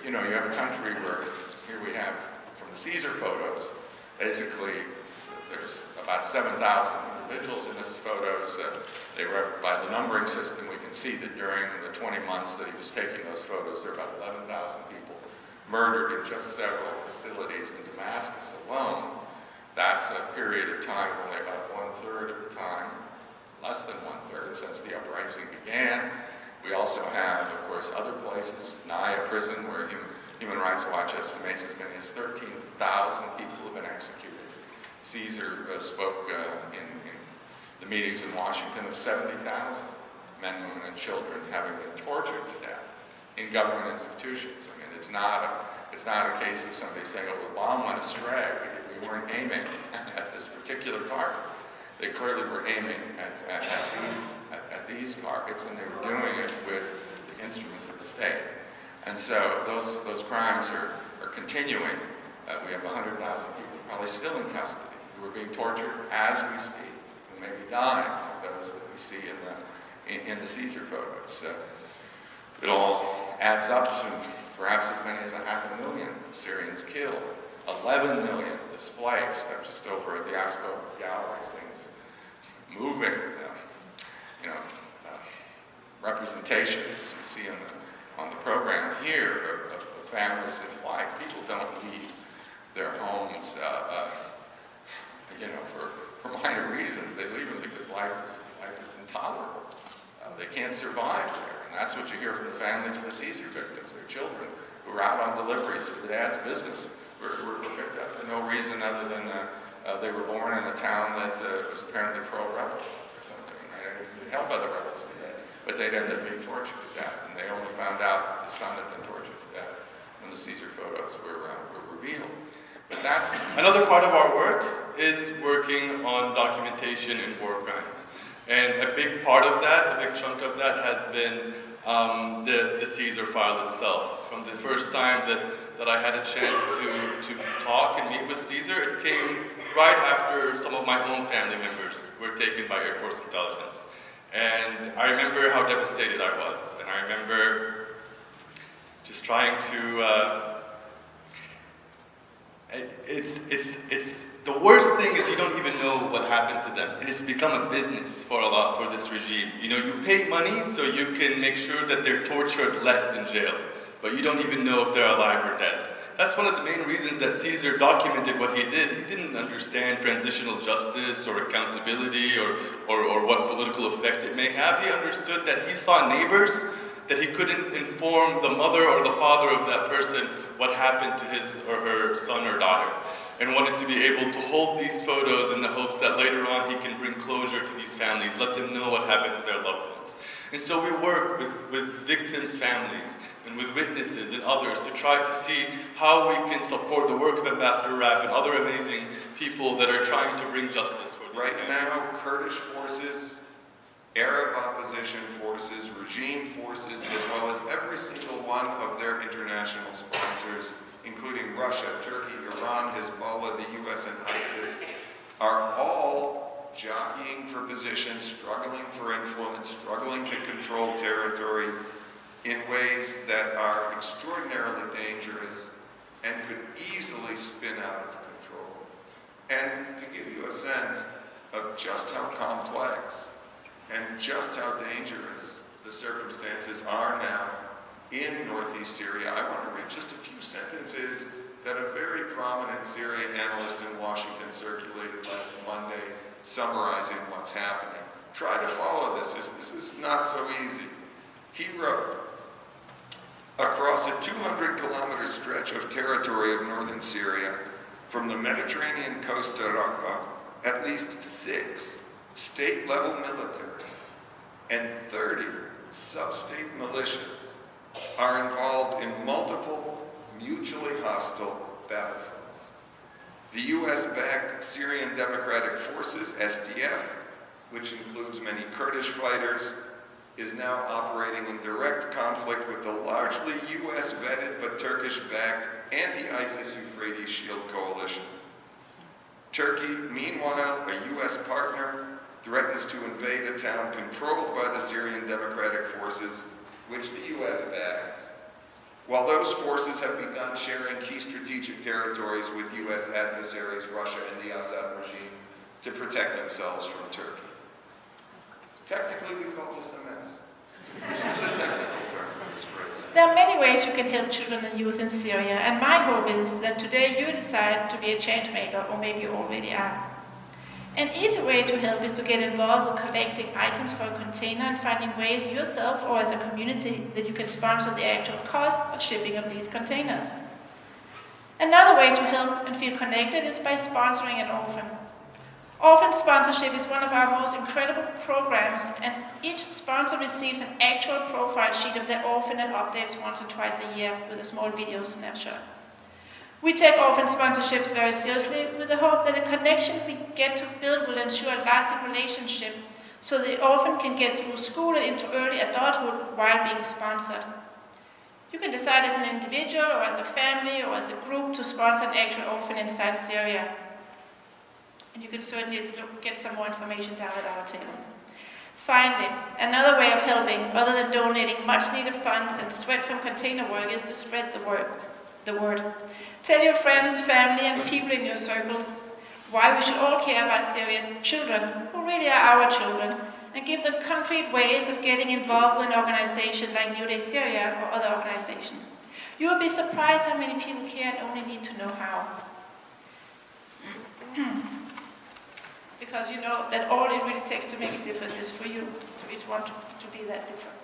you know, you have a country where, here we have, from the Caesar photos, basically there's about 7,000 individuals in these photos. They were, by the numbering system, we can see that during the 20 months that he was taking those photos, there were about 11,000 people murdered in just several facilities in Damascus alone. That's a period of time of only about 1/3 of the time, less than 1/3 since the uprising began. We also have, of course, other places, Naya prison, where Human Rights Watch estimates as many as 13,000 people have been executed. Caesar spoke in the meetings in Washington of 70,000 men, women, and children having been tortured to death in government institutions. I mean, it's not a case of somebody saying, oh, the bomb went astray. We weren't aiming at this particular target. They clearly were aiming at these targets, and they were doing it with the instruments of the state. And so those crimes are continuing. We have 100,000 people probably still in custody who are being tortured as we speak, who may be dying, like those that we see in the Caesar photos. It all adds up to perhaps as many as 500,000 Syrians killed, 11 million displaced. I'm just over at the Expo Gallery, things moving, representation, as you see on the program here, of families in flight. People don't leave their homes, for minor reasons. They leave them because life is intolerable. They can't survive there, and that's what you hear from the families of the Caesar victims. Their children who are out on deliveries for the dad's business were picked up for no reason other than they were born in a town that was apparently pro-rebel or something. Right? They could help other rebels today, but they'd end up being tortured to death, and they only found out that the son had been tortured to death when the Caesar photos were revealed. But that's another part of our work is working on documentation in war crimes. And a big part of that, a big chunk of that has been the Caesar file itself. From the first time that I had a chance to talk and meet with Caesar, it came right after some of my own family members were taken by Air Force intelligence. And I remember how devastated I was. And I remember just trying to, it's the worst thing is you don't even know what happened to them. And it's become a business for this regime. You know, you pay money so you can make sure that they're tortured less in jail, but you don't even know if they're alive or dead. That's one of the main reasons that Caesar documented what he did. He didn't understand transitional justice or accountability or what political effect it may have. He understood that he saw neighbors that he couldn't inform the mother or the father of that person what happened to his or her son or daughter, and wanted to be able to hold these photos in the hopes that later on he can bring closure to these families, let them know what happened to their loved ones. And so we work with victims' families and with witnesses and others to try to see how we can support the work of Ambassador Rapp and other amazing people that are trying to bring justice for these Right families. now, Kurdish forces, Arab opposition forces, regime forces, as well as every single one of their international sponsors, including Russia, Turkey, Iran, Hezbollah, the US, and ISIS, are all jockeying for position, struggling for influence, struggling to control territory in ways that are extraordinarily dangerous and could easily spin out of control. And to give you a sense of just how complex and just how dangerous the circumstances are now in northeast Syria, I want to read just a few sentences that a very prominent Syrian analyst in Washington circulated last Monday, summarizing what's happening. Try to follow this. This is not so easy. He wrote, across a 200-kilometer stretch of territory of northern Syria, from the Mediterranean coast to Raqqa, at least 6 state-level militaries and 30 sub-state militias are involved in multiple mutually hostile battlefronts. The US-backed Syrian Democratic Forces, SDF, which includes many Kurdish fighters, is now operating in direct conflict with the largely US-vetted but Turkish-backed anti-ISIS Euphrates Shield Coalition. Turkey, meanwhile, a US partner, threatens to invade a town controlled by the Syrian Democratic Forces, which the US backs. While those forces have begun sharing key strategic territories with U.S. adversaries, Russia and the Assad regime, to protect themselves from Turkey. Technically, we call this a mess. This is the technical term for this phrase. There are many ways you can help children and youth in Syria, and my hope is that today you decide to be a change maker, or maybe you already are. An easy way to help is to get involved with collecting items for a container and finding ways yourself or as a community that you can sponsor the actual cost of shipping of these containers. Another way to help and feel connected is by sponsoring an orphan. Orphan sponsorship is one of our most incredible programs, and each sponsor receives an actual profile sheet of their orphan and updates once or twice a year with a small video snapshot. We take orphan sponsorships very seriously with the hope that the connection we get to build will ensure a lasting relationship so the orphan can get through school and into early adulthood while being sponsored. You can decide as an individual or as a family or as a group to sponsor an actual orphan inside Syria. And you can certainly get some more information down at our table. Finally, another way of helping, other than donating much needed funds and sweat from container work, is to spread the word. Tell your friends, family, and people in your circles why we should all care about Syria's children, who really are our children, and give them concrete ways of getting involved with an organization like New Day Syria or other organizations. You will be surprised how many people care and only need to know how. Because you know that all it really takes to make a difference is for you to each one to be that difference.